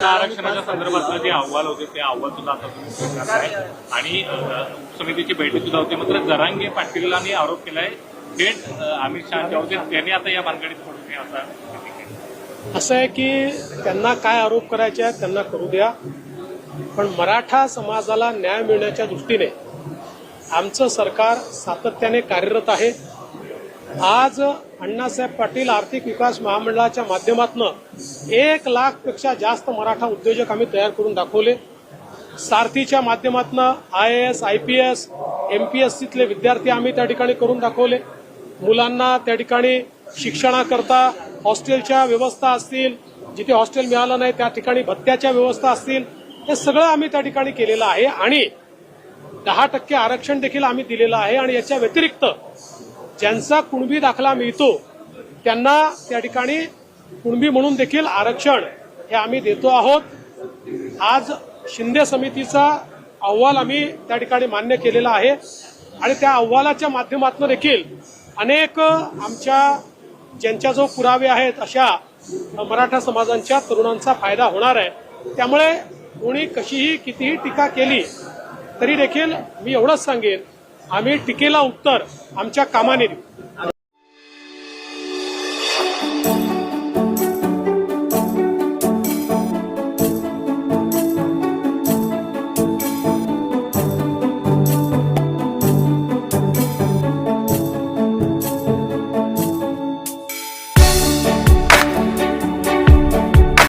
मराठा आरक्षणाच्या संदर्भातलं जे अहवाल होते ते अहवाल सुद्धा आता तुम्ही स्वीकारत आहे आणि उपसमितीची बैठक सुद्धा होती. मात्र जरांगे पाटीलांनी आरोप केलाय थेट अमित शहाच्या होते, त्यांनी आता या भानगडीत पडू नये असं आहे की त्यांना काय आरोप करायचे आहेत त्यांना करू द्या, पण मराठा समाजाला न्याय मिळण्याच्या दृष्टीने आमचं सरकार सातत्याने कार्यरत आहे. आज अण्णासाहेब पाटील आर्थिक विकास महामंडळाच्या माध्यमातून 1,00,000पेक्षा जास्त मराठा उद्योजक आम्ही तयार करून दाखवले. सारथीच्या माध्यमातून IAS, IPS, MPSCतले विद्यार्थी आम्ही त्या ठिकाणी करून दाखवले. मुलांना त्या ठिकाणी शिक्षणाकरता हॉस्टेलच्या व्यवस्था असतील, जिथे हॉस्टेल मिळालं नाही त्या ठिकाणी भत्त्याच्या व्यवस्था असतील, हे सगळं आम्ही त्या ठिकाणी केलेलं आहे आणि 10% आरक्षण देखील आम्ही दिलेलं आहे. आणि याच्या व्यतिरिक्त ज्यांचा कुणबी दाखला मिळतो त्यांना त्या ठिकाणी कुणबी म्हणून देखील आरक्षण हे आम्ही देतो आहोत. आज शिंदे समितीचा अहवाल आम्ही त्या ठिकाणी मान्य केलेला आहे आणि त्या अहवालाच्या माध्यमातून देखील अनेक आमच्या ज्यांच्याजवळ पुरावे आहेत अशा मराठा समाजांच्या तरुणांचा फायदा होणार आहे. त्यामुळे कोणी कशीही कितीही टीका केली तरी देखील मी एवढंच सांगेन, आम्ही टीकेला उत्तर आमच्या कामाने देऊ.